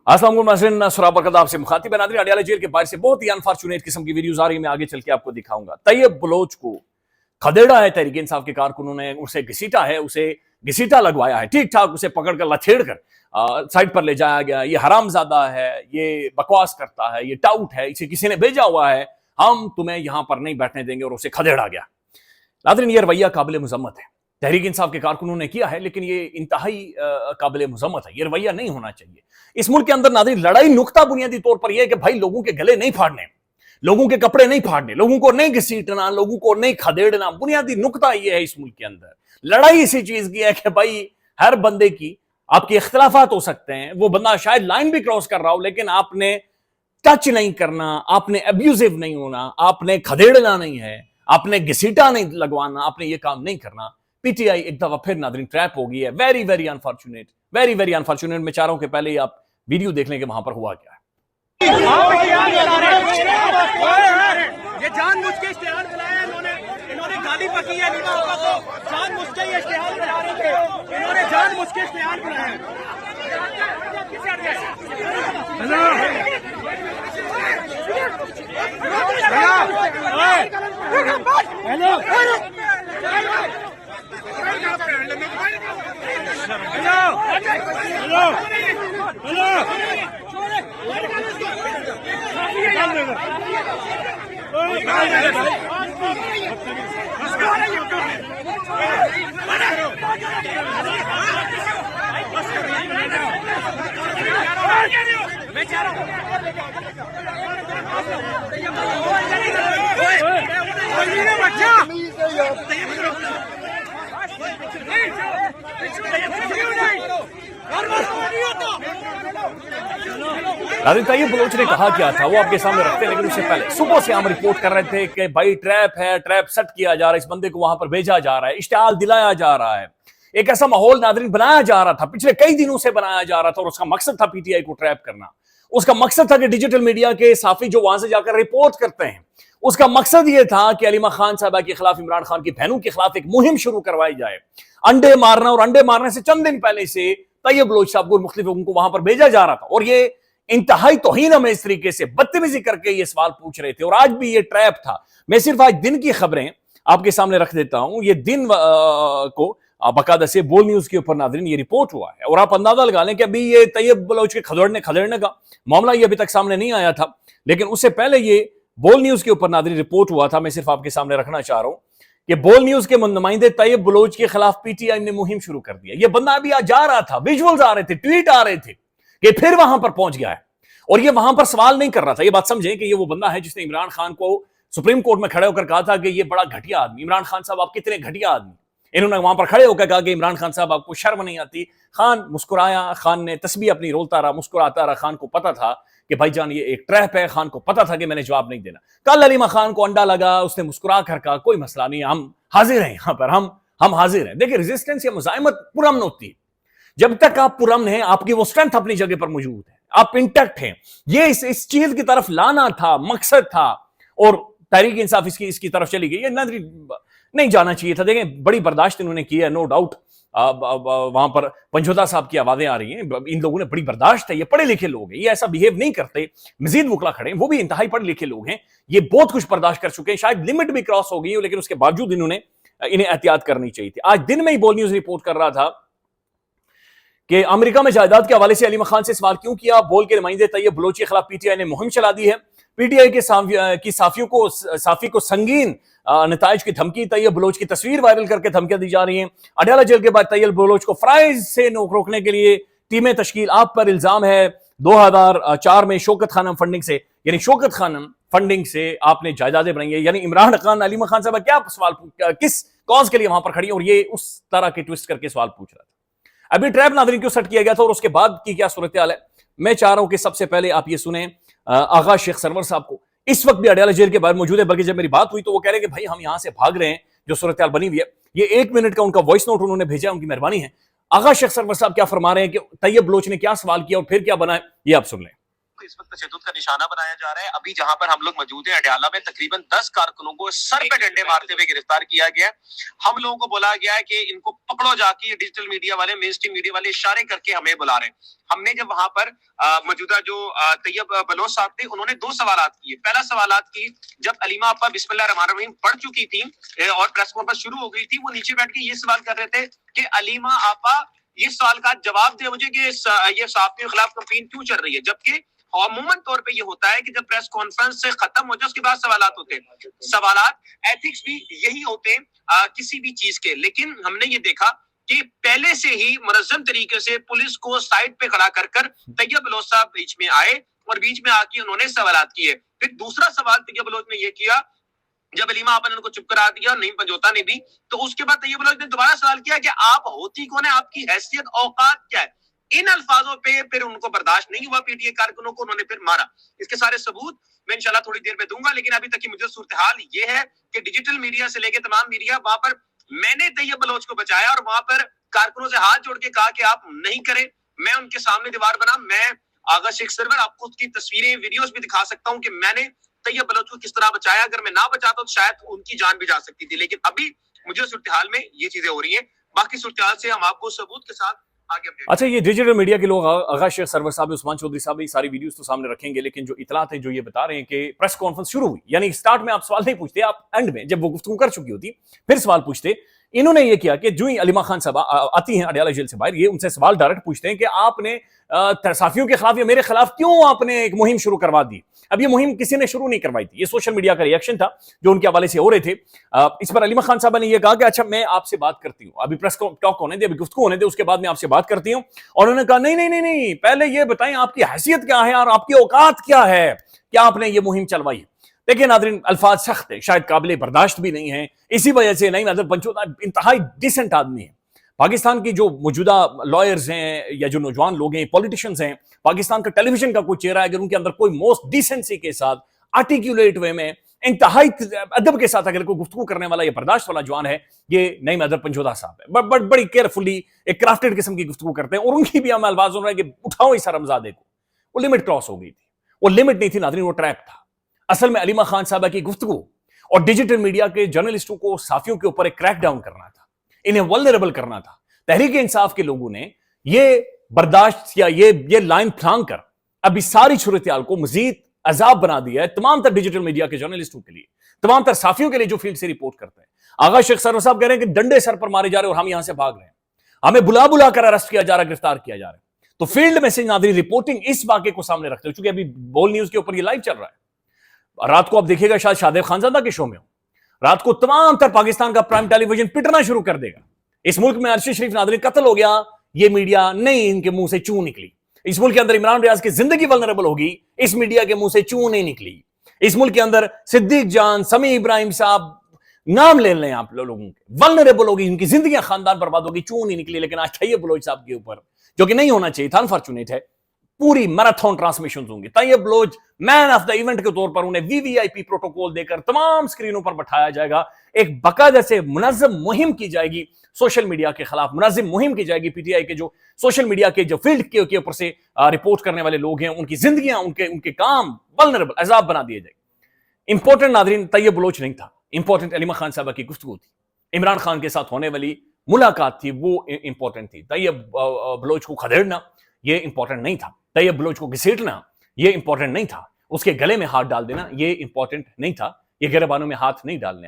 अस्सलाम वालेकुम सुराबरकत आपसे मुखातिब नाज़रीन। अडयाला जेल के बाहर से बहुत ही अनफॉर्चुनेट किस्म की वीडियोस आ रही है। मैं आगे चल के आपको दिखाऊंगा। तैयब बलोच को खदेड़ा है तहरीक इंसाफ के कारकुनों ने, उसे घसीटा है, उसे घसीटा लगवाया है, ठीक ठाक उसे पकड़कर लथेड़ कर साइड पर ले जाया गया। ये हरामजादा है, ये बकवास करता है, ये टाउट है, इसे किसी ने भेजा हुआ है, हम तुम्हें यहां पर नहीं बैठने देंगे, और उसे खदेड़ा गया। नाज़रीन, ये रवैया काबिल मुजम्मत है, तहरीक इंसाफ के कारकुनों ने किया है, लेकिन ये इंतहाई काबिल मुजम्मत है। ये रवैया नहीं होना चाहिए। इस मुल्क के अंदर नाज़रीन लड़ाई नुक्ता बुनियादी तौर पर यह है कि भाई लोगों के गले नहीं फाड़ने, लोगों के कपड़े नहीं फाड़ने, लोगों को नहीं घसीटना, लोगों को नहीं खदेड़ना। बुनियादी नुक्ता यह है इस मुल्क के अंदर। लड़ाई इसी चीज की है कि भाई हर बंदे की आपके इख्तलाफात हो सकते हैं, वो बंदा शायद लाइन भी क्रॉस कर रहा हो, लेकिन आपने टच नहीं करना, आपने अब्यूजिव नहीं होना, आपने खदेड़ना नहीं है, आपने घसीटा नहीं लगवाना, आपने ये काम नहीं करना। पीटीआई एक दफा फिर नाज़रीन ट्रैप हो गई है। Very very unfortunate, very very unfortunate. मैं चाह रहा हूं कि पहले ही आप वीडियो देख लें कि वहां पर हुआ क्या है। ये जानबूझ के इश्तिहार बनाया है इन्होंने गाली पकी है नीमा आपा को, जानबूझ के ये इश्तिहार बना रहे थे, इन्होंने जानबूझ के इश्तिहार बनाया है। हेलो मैं चाह रहा हूँ तैयब बलोच ने कहा क्या था वो आपके सामने रखते हैं, लेकिन उससे पहले सुबह से हम रिपोर्ट कर रहे थे कि भाई ट्रैप है, ट्रैप सेट किया जा रहा है, इस बंदे को वहां पर भेजा जा रहा है, इश्तिहार दिलाया जा रहा है, एक ऐसा माहौल नाज़रीन बनाया जा रहा था, पिछले कई दिनों से बनाया जा रहा था, और उसका मकसद था पीटीआई को ट्रैप करना। उसका मकसद था कि डिजिटल मीडिया के साफी जो वहां से जाकर रिपोर्ट करते हैं, उसका मकसद यह था कि अलीमा खान साहबा के खिलाफ, इमरान खान की बहनों के खिलाफ एक मुहिम शुरू करवाई जाए, अंडे मारना। और अंडे मारने से चंद दिन पहले से तैयब बलोच साहब को मुख्तलिफ लोगों को वहां पर भेजा जा रहा था, और ये इंतहाई तौहीन हमें इस तरीके से बदतमीजी करके ये सवाल पूछ रहे थे, और आज भी ये ट्रैप था। मैं सिर्फ आज दिन की खबरें आपके सामने रख देता हूं। ये दिन को बाकायदा से बोल न्यूज के ऊपर नाज़रीन ये रिपोर्ट हुआ है, और आप अंदाजा लगा लें कि अभी ये तैयब बलोच के खदेड़ने का मामला ये अभी तक सामने नहीं आया था, लेकिन उससे पहले ये बोल न्यूज के ऊपर नाज़रीन रिपोर्ट हुआ था। मैं सिर्फ आपके सामने रखना चाह रहा हूं कि बोल न्यूज के नुमाइंदे तैयब बलोच के खिलाफ पीटीआई ने मुहिम शुरू कर दिया। ये बंदा अभी आज जा रहा था, विजुअल्स आ रहे थे, ट्वीट आ रहे थे कि फिर वहां पर पहुंच गया है, और ये वहां पर सवाल नहीं कर रहा था। ये बात समझें कि ये वो बंदा है जिसने इमरान खान को सुप्रीम कोर्ट में खड़े होकर कहा था कि ये बड़ा घटिया आदमी, इमरान खान साहब आप कितने घटिया आदमी। इन्होंने वहां पर खड़े होकर कहा कि इमरान खान साहब आपको शर्म नहीं आती। खान मुस्कुराया, खान ने तस्बीह अपनी रोलता रहा, मुस्कुराता रहा। खान को पता था कि भाईजान ये एक ट्रैप है, खान को पता था कि मैंने जवाब नहीं देना। कल अलीमा खान को अंडा लगा, उसने मुस्कुरा कर कहा कोई मसला नहीं, हम हाजिर हैं, यहां पर हम हाजिर हैं। देखिए, रेजिस्टेंस या मुजाहिमत पुरअमन होती है। जब तक आप पुरअमन हैं, आपकी वो स्ट्रेंथ अपनी जगह पर मौजूद है, आप इंटैक्ट हैं। ये इस चीज की तरफ लाना था, मकसद था, और तहरीक इंसाफ इसकी तरफ चली गई। ये नहीं जाना चाहिए था। देखें, बड़ी बर्दाश्त इन्होंने की है, नो डाउट। वहां पर पंजोदा साहब की आवाजें आ रही हैं, इन लोगों ने बड़ी बर्दाश्त है। ये पढ़े लिखे लोग हैं, ये ऐसा बिहेव नहीं करते। मजीद वकला खड़े हैं, वो भी इंतहाई पढ़े लिखे लोग हैं, ये बहुत कुछ बर्दाश्त कर चुके हैं। शायद लिमिट भी क्रॉस हो गई हो, लेकिन उसके बावजूद इन्हें एहतियात करनी चाहिए थी। आज दिन में ही बोल न्यूज रिपोर्ट कर रहा था कि अमेरिका में जायदाद के हवाले से अलीमा खान से सवाल क्यों किया। बोल के नुमाइंदे तैयब बलोच के खिलाफ पीटीआई ने मुहिम चला दी है। पीटीआई के साफी को संगीन नताइज की धमकी, तैयब बलोच की तस्वीर वायरल करके धमकियां दी जा रही हैं। अडयाला जेल के बाद तैयब बलोच को फ्राइज से रोकने के लिए टीमें तश्कील। आप पर इल्जाम है 2004 में शौकत खानम फंडिंग से, यानी शौकत खानम फंडिंग से आपने जायदादें बनाई है। यानी इमरान खान, अलीमा खान साहब क्या सवाल, किस कॉज के लिए वहां पर खड़ी है, और ये उस तरह के ट्विस्ट करके सवाल पूछ रहा था। अभी ट्रैप नाज़रीन क्यों सेट किया गया था और उसके बाद की क्या सूरत हाल है, मैं चाह रहा हूं कि सबसे पहले आप ये सुने आगा शेख सरवर साहब को। इस वक्त भी अडयाला जेल के बाहर मौजूद है, बल्कि जब मेरी बात हुई तो वो कह रहे हैं कि भाई हम यहां से भाग रहे हैं, जो सूरत हाल बनी हुई है। ये 1 मिनट का उनका वॉइस नोट उन्होंने भेजा, उनकी मेहरबानी है। आगा शेख सरवर साहब क्या फरमा रहे हैं कि तैयब बलोच ने क्या सवाल किया और फिर क्या बना है, ये आप सुन लें। इस वक्त तशद्दुद का निशाना बनाया जा रहा है। अभी जहां पर हम लोग मौजूद हैं अडयाला में, तकरीबन 10 कारकुनों को सर पे डंडे मारते हुए गिरफ्तार किया गया। हम लोगों को बोला गया है कि इनको पकड़ो जाके, ये डिजिटल मीडिया वाले, मेन स्ट्रीम मीडिया वाले इशारे करके हमें बुला रहे हैं। हमने जब वहां पर मौजूदा जो तैयब बलोच साहब थे, उन्होंने 2 सवालात किए। पहला सवालात की, जब अलीमा आपा बिस्मिल्लाहिर्रहमानिर्रहीम पढ़ चुकी थी और प्रेस कॉन्फ्रेंस शुरू हो गई थी, वो नीचे बैठ के ये सवाल कर रहे थे कि अलीमा आपा ये सवाल का जवाब दे मुझे कि ये सहाफियों के खिलाफ कंपेन क्यों चल रही है। जबकि अमूमन तौर पे ये होता है कि जब प्रेस कॉन्फ्रेंस से खत्म हो जाए उसके बाद सवालात होते हैं। सवालात, एथिक्स भी यही होते हैं किसी भी चीज के। लेकिन हमने ये देखा कि पहले से ही मुनज़्ज़म तरीके से पुलिस को साइड पे खड़ा कर तैयब बलोच साहब बीच में आए और बीच में आके उन्होंने सवालात किए। फिर दूसरा सवाल तैयब बलोच ने ये किया, जब अलीमा आपा ने उनको चुप करा दिया, नहीं पंजोता ने भी, तो उसके बाद तैयब बलोच ने दोबारा सवाल किया कि आप होती कौन है, आपकी हैसियत औकात क्या है। इन अल्फाजों पे फिर उनको बर्दाश्त नहीं हुआ, पीटीए कारकुनों को उन्होंने फिर मारा। इसके सारे सबूत मैं इंशाल्लाह थोड़ी देर में दूंगा, लेकिन अभी तक की मुझे सूरत हाल ये है कि डिजिटल मीडिया से लेकर तमाम मीडिया, वहां पर मैंने तैयब बलोच को बचाया और वहां पर कारकुनों से हाथ जोड़ के कहा कि आप नहीं करें। मैं उनके सामने दीवार बना। मैं आगा शेख सरवर आपको उसकी तस्वीरें, वीडियोस भी दिखा सकता हूं कि मैंने तैयब बलोच को किस तरह बचाया। अगर मैं ना बचाता तो शायद उनकी जान भी जा सकती थी। लेकिन अभी मुझे सूरत हाल में ये चीजें हो रही है। बाकी सूरत हाल से हम आपको सबूत के साथ आगे अपडेट। अच्छा, ये डिजिटल मीडिया के लोग आगा शेख सरवर साहब, उस्मान चौधरी साहब, ये सारी वीडियोस तो सामने रखेंगे, लेकिन जो इतलात है जो ये बता रहे हैं कि प्रेस कॉन्फ्रेंस शुरू हुई, यानी स्टार्ट में आप सवाल नहीं पूछते, आप एंड में जब वो गुफ्तगू कर चुकी होती फिर सवाल पूछते। इन्होंने ये किया कि जो ही अलीमा खान साहब आती हैं अडयाला जेल से बाहर, ये उनसे सवाल डायरेक्ट पूछते हैं कि आपने साफियों के खिलाफ या मेरे खिलाफ क्यों आपने एक मुहिम शुरू करवा दी। अब ये मुहिम किसी ने शुरू नहीं करवाई थी, ये सोशल मीडिया का रिएक्शन था जो उनके हवाले से हो रहे थे। इस पर अलीमा खान साहब ने यह कहा कि अच्छा मैं आपसे बात करती हूँ, अभी प्रेस टॉक होने दे, अभी गुफ्तगू होने दे, उसके बाद मैं आपसे बात करती हूँ। और उन्होंने कहा नहीं नहीं नहीं नहीं, पहले ये बताएं आपकी हैसियत क्या है और आपकी औकात क्या है, क्या आपने ये मुहिम चलवाई है। देखिए नाज़रीन, अल्फाज सख्त है, शायद काबिल बर्दाश्त भी नहीं है। इसी वजह से नहीं नजर पंचोदा इंतहाई डिसेंट आदमी है। पाकिस्तान की जो मौजूदा लॉयर्स हैं या जो नौजवान लोग हैं, पॉलिटिशियंस हैं, पाकिस्तान का टेलीविजन का कोई चेहरा है अगर उनके अंदर कोई मोस्ट डिसेंसी के साथ, आर्टिकुलेट वे में, इंतहाई अदब के साथ अगर कोई गुफ्तगू करने वाला या बर्दाश्त वाला जवान है, ये नईम अदर पंचोदा साहब है। बड़ी केयरफुली एक क्राफ्टेड किस्म की गुफ्तगू करते हैं और उनकी भी हमें अल्फाज हो रहा है कि उठाओ इस हरामजादे को। वो लिमिट क्रॉस हो गई थी, वो लिमिट नहीं थी नाज़रीन, वो ट्रैप था। असल में अलीमा खान साहबा की गुफ्तगू और डिजिटल मीडिया के जर्नलिस्टों को, साफियों के ऊपर एक क्रैकडाउन करना था, इन्हें वल्नरेबल करना था। तहरीक इंसाफ के लोगों ने ये बर्दाश्त या ये लाइन फ्लांग कर अब इस सारी सूरत-ए-हाल को मजीद अजाब बना दिया है तमाम तर डिजिटल मीडिया के जर्नलिस्टों के लिए, तमाम तर साफियों के लिए जो फील्ड से रिपोर्ट करते हैं। आगा शेख सरवर साहब कह रहे हैं कि डंडे सर पर मारे जा रहे हैं और हम यहां से भाग रहे हैं, हमें बुला बुला कर अरेस्ट किया जा रहा है, गिरफ्तार किया जा रहा है। तो फील्ड में से नाज़रीन रिपोर्टिंग इस वाक़े को सामने रखते हुए, चूंकि अभी बोल न्यूज के ऊपर ये लाइव चल रहा है, रात को आप देखिएगा शायद शादेब खानजादा के शो में हो, रात को तमाम तर पाकिस्तान का प्राइम टेलीविजन पिटना शुरू कर देगा। इस मुल्क में अरशद शरीफ नाज़रीन कत्ल हो गया, ये मीडिया नहीं इनके मुंह से चूं निकली। इस मुल्क के अंदर इमरान रियाज की जिंदगी वल्नरेबल होगी, इस मीडिया के मुंह से चूं नहीं निकली। इस मुल्क के अंदर सिद्दीक जान, समी इब्राहिम साहब, नाम ले लें आप लोगों के, वल्नरेबल होगी, इनकी जिंदगी खानदान बर्बाद होगी, चूं नहीं निकली। लेकिन आज तैयब बलोच साहब के ऊपर, जो कि नहीं होना चाहिए था, अनफॉर्चुनेट है, पूरी मैराथन ट्रांसमिशन होंगी। Tayyab Baloch man of the event के तौर पर उन्हें वीवीआईपी प्रोटोकॉल देकर तमाम स्क्रीनों पर बैठाया जाएगा। एक बाकायदा से मुनज़्ज़म मुहिम की जाएगी सोशल मीडिया के खिलाफ, मुनज़्ज़म मुहिम की जाएगी। पीटीआई के जो सोशल मीडिया के जो फील्ड के ऊपर से रिपोर्ट करने वाले लोग हैं, उनकी जिंदगियां, उनके काम वल्नरेबल, अजाब बना दिए जाएंगे। इंपॉर्टेंट नाज़रीन तैयब बलोच नहीं था, इंपॉर्टेंट अलीमा खान साहबा की गुफ्तगू थी, इमरान खान के साथ होने वाली मुलाकात थी, वो इंपॉर्टेंट थी। तैयब बलोच को खदेड़ना ये इंपॉर्टेंट नहीं था, तैयब बलोच को घसीटना ये इंपॉर्टेंट नहीं था, उसके गले में हाथ डाल देना ये इंपॉर्टेंट नहीं था। ये गिरबानों में हाथ नहीं डालने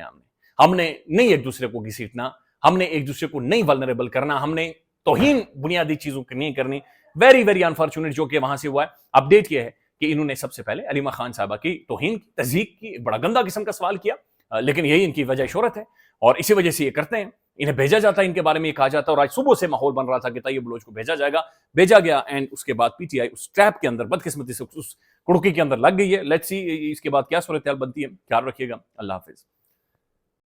हमने नहीं एक दूसरे को घसीटना, हमने एक दूसरे को नहीं वल्नरेबल करना, हमने तौहीन बुनियादी चीजों की नहीं करनी। वेरी वेरी अनफॉर्चुनेट जो कि वहां से हुआ है। अपडेट यह है कि इन्होंने सबसे पहले अलीमा खान साहबा की तौहीन, तज़यीक की, बड़ा गंदा किस्म का सवाल किया, लेकिन यही इनकी वजह शोहरत है और इसी वजह से ये करते हैं। इन्हें भेजा जाता है, इनके बारे में ये कहा जाता है और आज सुबह से माहौल बन रहा था कि तैयब बलोच को भेजा जाएगा, भेजा गया एंड उसके बाद पीटीआई उस ट्रैप के अंदर बदकिस्मती से उस कुड़की के अंदर लग गई है। लेट्स सी इसके बाद क्या सूरत हाल बनती है। ख्याल रखिएगा, अल्लाह हाफिज।